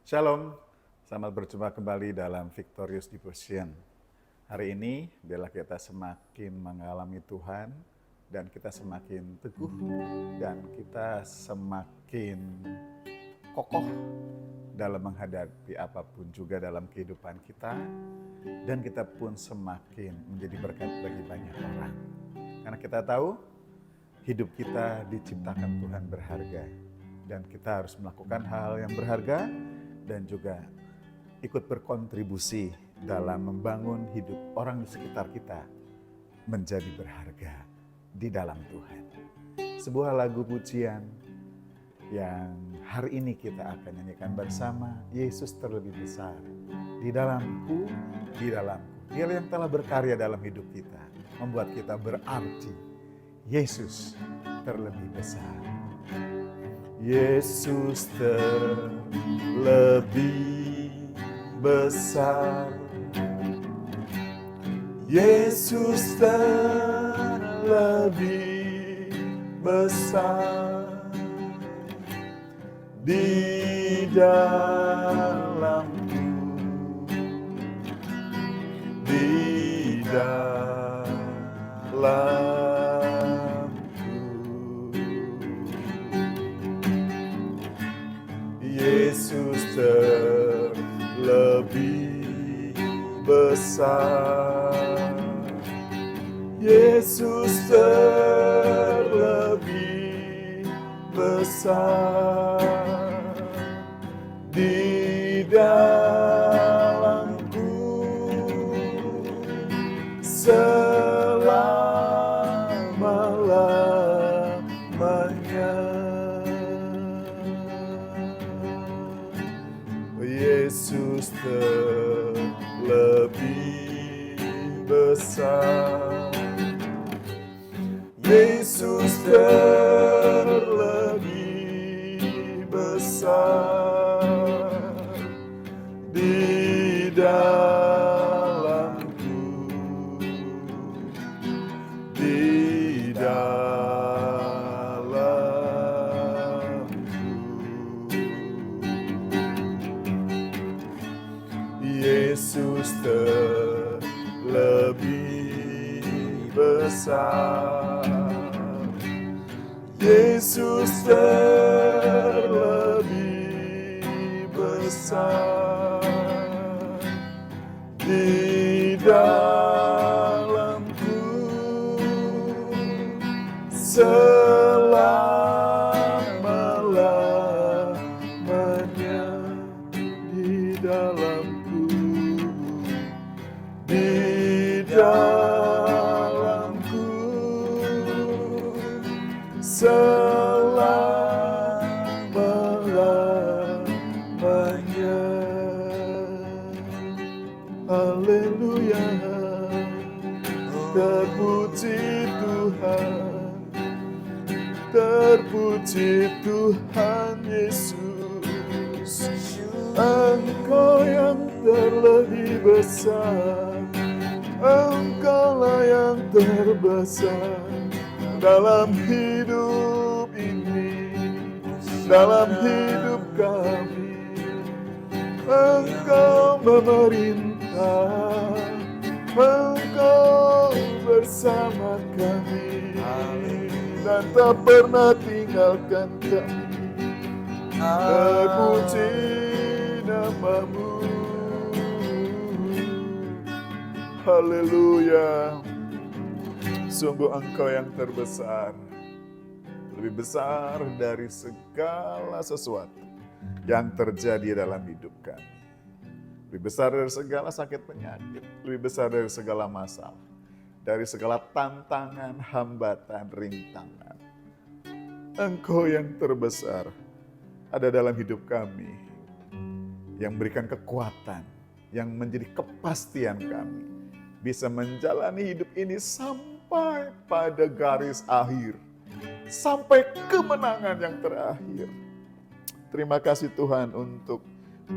Shalom, selamat berjumpa kembali dalam Victorious Devotion. Hari ini biarlah kita semakin mengalami Tuhan dan kita semakin teguh dan kita semakin kokoh dalam menghadapi apapun juga dalam kehidupan kita, dan kita pun semakin menjadi berkat bagi banyak orang. Karena kita tahu hidup kita diciptakan Tuhan berharga dan kita harus melakukan hal yang berharga dan juga ikut berkontribusi dalam membangun hidup orang di sekitar kita menjadi berharga di dalam Tuhan. Sebuah lagu pujian yang hari ini kita akan nyanyikan bersama, Yesus terlebih besar di dalamku, di dalamku. Dia yang telah berkarya dalam hidup kita, membuat kita berarti. Yesus terlebih besar. Yesus terlebih besar. Yesus terlebih besar di dalamku, di dalam. Yesus terlebih besar. Yesus terlebih besar di dalamku selama-lamanya. Yesus terlebih besar. Yesus terlebih besar di dalamku, di dalamku. Yesus terlebih besar. Yesus terlebih besar di dalamku selama-lamanya, di dalamku, di dalamku selama-lamanya. Haleluya, terpuji Tuhan, terpuji Tuhan Yesus. Engkau yang terlebih besar, Engkaulah yang terbesar dalam hidup ini, dalam hidup kami. Engkau memerintah, Engkau bersama kami, dan tak pernah tinggalkan kami. Terpuji namamu. Haleluya. Sungguh Engkau yang terbesar, lebih besar dari segala sesuatu yang terjadi dalam hidup kami. Lebih besar dari segala sakit penyakit, lebih besar dari segala masalah, dari segala tantangan, hambatan, rintangan. Engkau yang terbesar ada dalam hidup kami, yang memberikan kekuatan, yang menjadi kepastian kami bisa menjalani hidup ini sampai pada garis akhir, sampai kemenangan yang terakhir. Terima kasih Tuhan untuk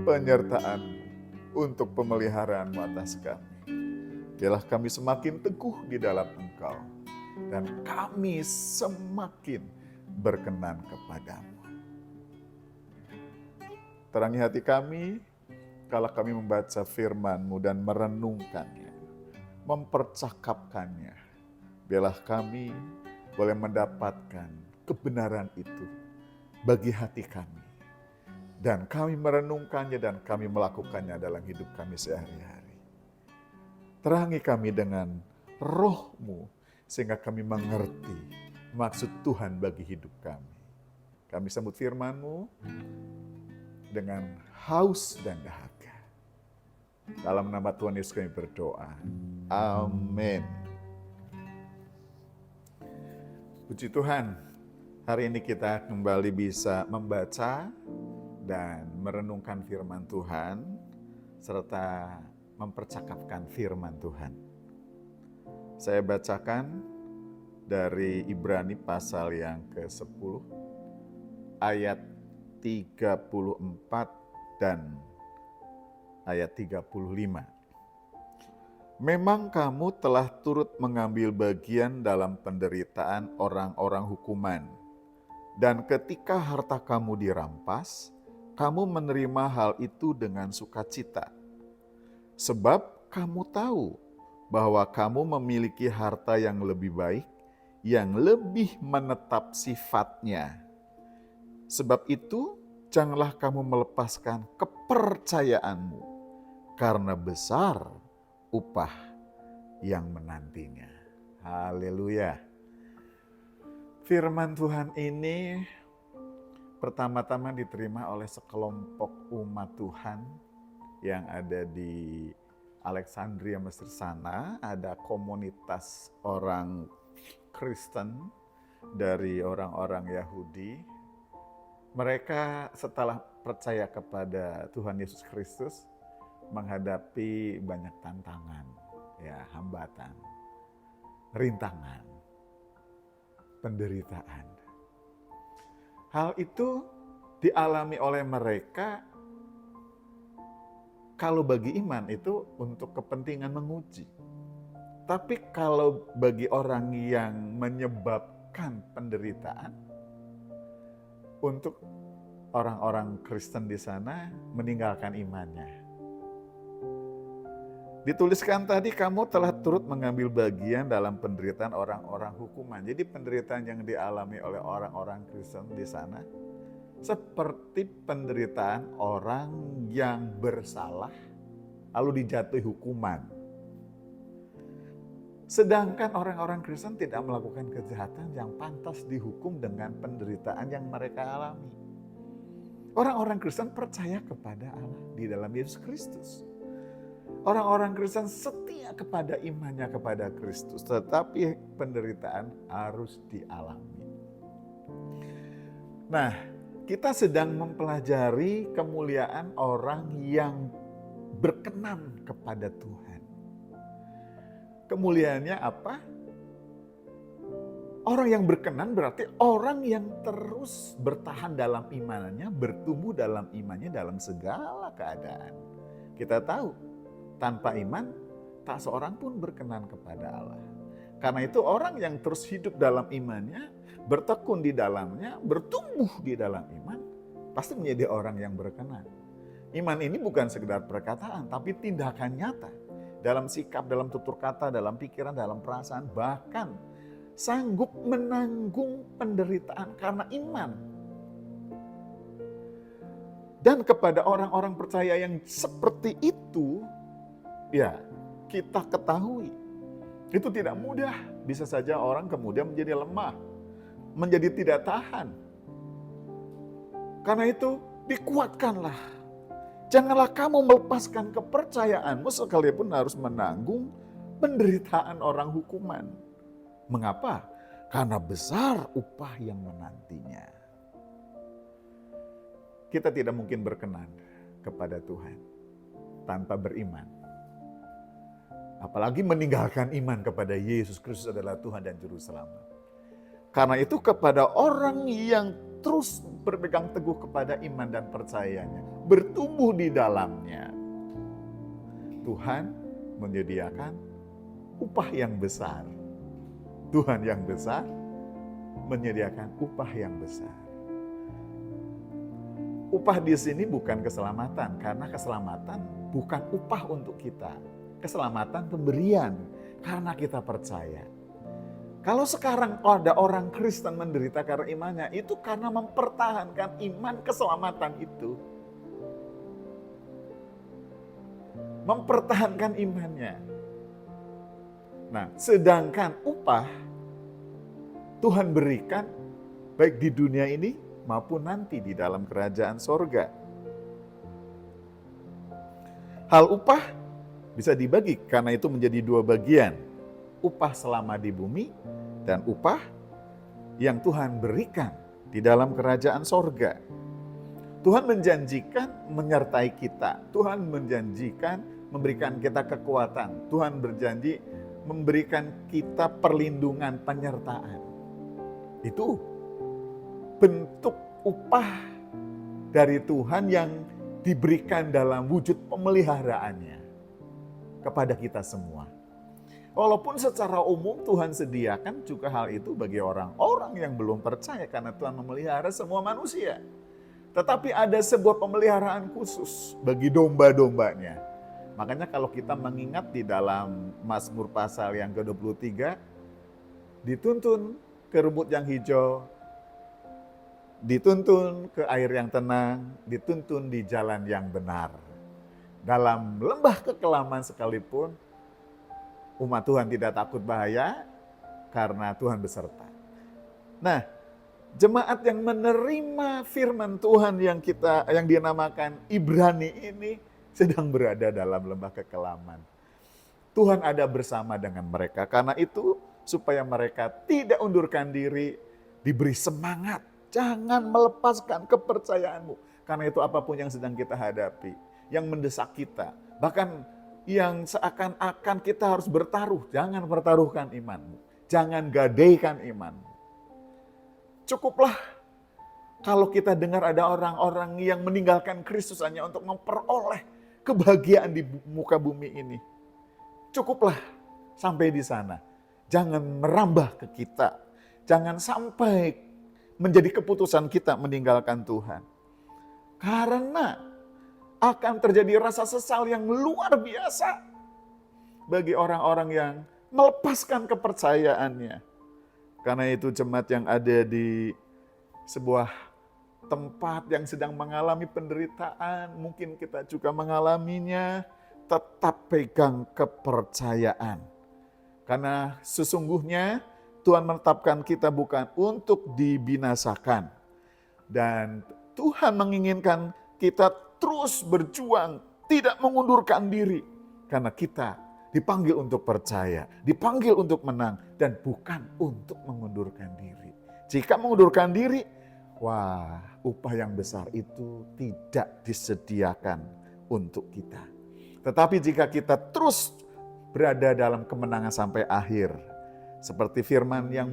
penyertaan, untuk pemeliharaan atas kami. Biarlah kami semakin teguh di dalam Engkau, dan kami semakin berkenan kepadamu. Terangi hati kami, kalau kami membaca firman-Mu dan merenungkannya, mempercakapkannya. Biarlah kami boleh mendapatkan kebenaran itu bagi hati kami. Dan kami merenungkannya dan kami melakukannya dalam hidup kami sehari-hari. Terangi kami dengan Roh-Mu, sehingga kami mengerti maksud Tuhan bagi hidup kami. Kami sambut firman-Mu dengan haus dan dahaga. Dalam nama Tuhan Yesus kami berdoa. Amin. Puji Tuhan, hari ini kita kembali bisa membaca dan merenungkan firman Tuhan, serta mempercakapkan firman Tuhan. Saya bacakan dari Ibrani pasal yang ke-10, ayat 34 dan ayat 35. Memang kamu telah turut mengambil bagian dalam penderitaan orang-orang hukuman, dan ketika harta kamu dirampas, kamu menerima hal itu dengan sukacita. Sebab kamu tahu bahwa kamu memiliki harta yang lebih baik, yang lebih menetap sifatnya. Sebab itu, janganlah kamu melepaskan kepercayaanmu, karena besar upah yang menantinya. Haleluya. Firman Tuhan ini pertama-tama diterima oleh sekelompok umat Tuhan yang ada di Alexandria, Mesir sana. Ada komunitas orang Kristen dari orang-orang Yahudi. Mereka setelah percaya kepada Tuhan Yesus Kristus menghadapi banyak tantangan, hambatan, rintangan, penderitaan. Hal itu dialami oleh mereka kalau bagi iman itu untuk kepentingan menguji. Tapi kalau bagi orang yang menyebabkan penderitaan, untuk orang-orang Kristen di sana meninggalkan imannya. Dituliskan tadi, kamu telah turut mengambil bagian dalam penderitaan orang-orang hukuman. Jadi penderitaan yang dialami oleh orang-orang Kristen di sana seperti penderitaan orang yang bersalah lalu dijatuhi hukuman. Sedangkan orang-orang Kristen tidak melakukan kejahatan yang pantas dihukum dengan penderitaan yang mereka alami. Orang-orang Kristen percaya kepada Allah di dalam Yesus Kristus. Orang-orang Kristen setia kepada imannya kepada Kristus, tetapi penderitaan harus dialami. Nah, kita sedang mempelajari kemuliaan orang yang berkenan kepada Tuhan. Kemuliaannya apa? Orang yang berkenan berarti orang yang terus bertahan dalam imannya, bertumbuh dalam imannya dalam segala keadaan. Kita tahu, tanpa iman, tak seorang pun berkenan kepada Allah. Karena itu orang yang terus hidup dalam imannya, bertekun di dalamnya, bertumbuh di dalam iman, pasti menjadi orang yang berkenan. Iman ini bukan sekedar perkataan, tapi tindakan nyata. Dalam sikap, dalam tutur kata, dalam pikiran, dalam perasaan, bahkan sanggup menanggung penderitaan karena iman. Dan kepada orang-orang percaya yang seperti itu, kita ketahui, itu tidak mudah. Bisa saja orang kemudian menjadi lemah, menjadi tidak tahan. Karena itu, dikuatkanlah. Janganlah kamu melepaskan kepercayaanmu sekalipun harus menanggung penderitaan orang hukuman. Mengapa? Karena besar upah yang menantinya. Kita tidak mungkin berkenan kepada Tuhan tanpa beriman. Apalagi meninggalkan iman kepada Yesus Kristus adalah Tuhan dan Juru Selamat. Karena itu kepada orang yang terus berpegang teguh kepada iman dan percayanya, bertumbuh di dalamnya, Tuhan menyediakan upah yang besar. Tuhan yang besar menyediakan upah yang besar. upah di sini bukan keselamatan, karena keselamatan bukan upah untuk kita. Keselamatan pemberian, karena kita percaya. Kalau sekarang ada orang Kristen menderita karena imannya, itu karena mempertahankan iman keselamatan itu. Mempertahankan imannya. Nah, sedangkan upah Tuhan berikan baik di dunia ini maupun nanti di dalam kerajaan sorga. Hal upah bisa dibagi karena itu menjadi dua bagian. Upah selama di bumi dan upah yang Tuhan berikan di dalam kerajaan sorga. Tuhan menjanjikan menyertai kita. Tuhan menjanjikan memberikan kita kekuatan. Tuhan berjanji memberikan kita perlindungan, penyertaan. Itu bentuk upah dari Tuhan yang diberikan dalam wujud pemeliharaannya kepada kita semua. Walaupun secara umum Tuhan sediakan juga hal itu bagi orang-orang yang belum percaya karena Tuhan memelihara semua manusia. Tetapi ada sebuah pemeliharaan khusus bagi domba-dombanya. Makanya kalau kita mengingat di dalam Mazmur pasal yang ke-23, dituntun ke rumput yang hijau, dituntun ke air yang tenang, dituntun di jalan yang benar. Dalam lembah kekelaman sekalipun, umat Tuhan tidak takut bahaya karena Tuhan beserta. Nah, jemaat yang menerima firman Tuhan yang dinamakan Ibrani ini sedang berada dalam lembah kekelaman. Tuhan ada bersama dengan mereka. Karena itu supaya mereka tidak undurkan diri, diberi semangat. Jangan melepaskan kepercayaanmu. Karena itu apapun yang sedang kita hadapi, yang mendesak kita, bahkan yang seakan-akan kita harus bertaruh, jangan pertaruhkan imanmu. Jangan gadaikan imanmu. Cukuplah kalau kita dengar ada orang-orang yang meninggalkan Kristus hanya untuk memperoleh kebahagiaan di muka bumi ini. Cukuplah sampai di sana. Jangan merambah ke kita. Jangan sampai menjadi keputusan kita meninggalkan Tuhan. Karena akan terjadi rasa sesal yang luar biasa bagi orang-orang yang melepaskan kepercayaannya. Karena itu jemaat yang ada di sebuah tempat yang sedang mengalami penderitaan, mungkin kita juga mengalaminya, tetap pegang kepercayaan. Karena sesungguhnya Tuhan menetapkan kita bukan untuk dibinasakan. Dan Tuhan menginginkan kita terus berjuang, tidak mengundurkan diri. Karena kita dipanggil untuk percaya, dipanggil untuk menang, dan bukan untuk mengundurkan diri. Jika mengundurkan diri, wah, upah yang besar itu tidak disediakan untuk kita. Tetapi jika kita terus berada dalam kemenangan sampai akhir, seperti firman yang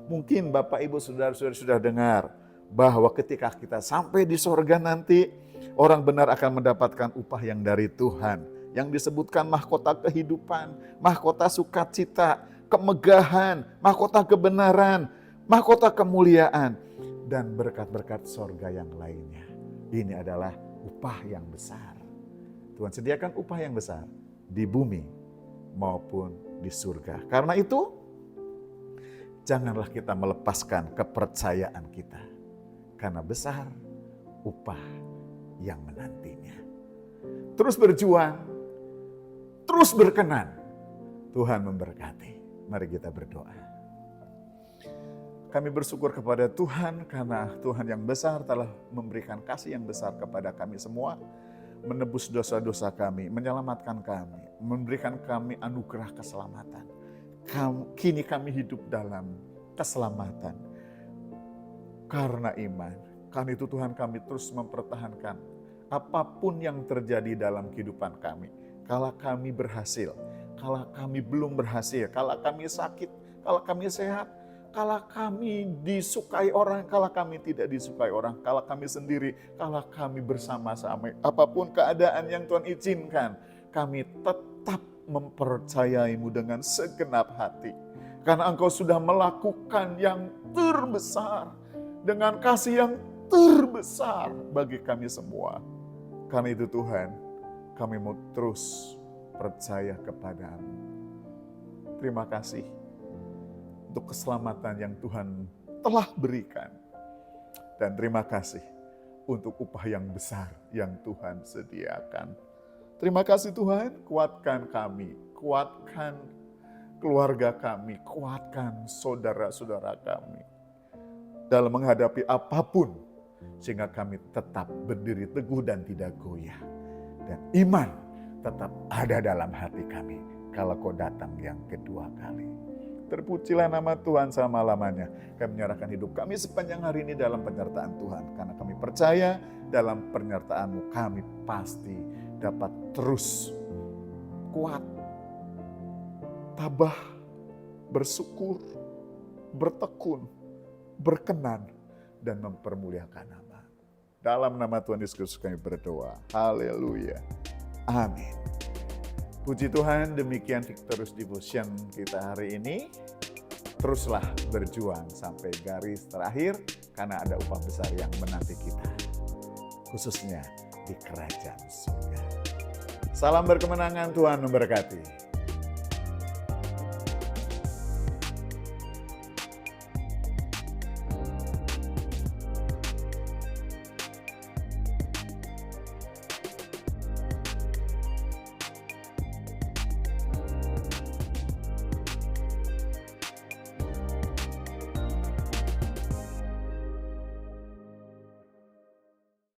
mungkin Bapak Ibu Saudara-saudari sudah dengar, bahwa ketika kita sampai di sorga nanti, orang benar akan mendapatkan upah yang dari Tuhan, yang disebutkan mahkota kehidupan, mahkota sukacita, kemegahan, mahkota kebenaran, mahkota kemuliaan, dan berkat-berkat sorga yang lainnya. Ini adalah upah yang besar. Tuhan sediakan upah yang besar di bumi maupun di surga. Karena itu, janganlah kita melepaskan kepercayaan kita. Karena besar upah yang menantinya. Terus berjuang, terus berkenan. Tuhan memberkati. Mari kita berdoa. Kami bersyukur kepada Tuhan karena Tuhan yang besar telah memberikan kasih yang besar kepada kami semua. Menebus dosa-dosa kami, menyelamatkan kami, memberikan kami anugerah keselamatan. Kini kami hidup dalam keselamatan karena iman. Karena itu Tuhan kami terus mempertahankan apapun yang terjadi dalam kehidupan kami. Kalau kami berhasil, kalau kami belum berhasil, kalau kami sakit, kalau kami sehat, kalau kami disukai orang, kalau kami tidak disukai orang, kalau kami sendiri, kalau kami bersama-sama, apapun keadaan yang Tuhan izinkan, kami tetap mempercayaimu dengan segenap hati. Karena Engkau sudah melakukan yang terbesar, dengan kasih yang terbesar bagi kami semua. Karena itu Tuhan, kami mau terus percaya kepadamu. Terima kasih untuk keselamatan yang Tuhan telah berikan. Dan terima kasih untuk upah yang besar yang Tuhan sediakan. Terima kasih Tuhan, kuatkan kami, kuatkan keluarga kami, kuatkan saudara-saudara kami dalam menghadapi apapun, sehingga kami tetap berdiri teguh dan tidak goyah. Dan iman tetap ada dalam hati kami kalau Kau datang yang kedua kali. Terpujilah nama Tuhan selama-lamanya. Kami menyerahkan hidup kami sepanjang hari ini dalam penyertaan Tuhan. Karena kami percaya dalam penyertaan-Mu kami pasti dapat terus kuat, tabah, bersyukur, bertekun, berkenan, dan mempermuliakan nama. Dalam nama Tuhan Yesus Kristus kami berdoa. Haleluya. Amin. Puji Tuhan, demikian Victorious Devotion kita hari ini. Teruslah berjuang sampai garis terakhir, karena ada upah besar yang menanti kita, khususnya di kerajaan surga. Salam berkemenangan, Tuhan memberkati.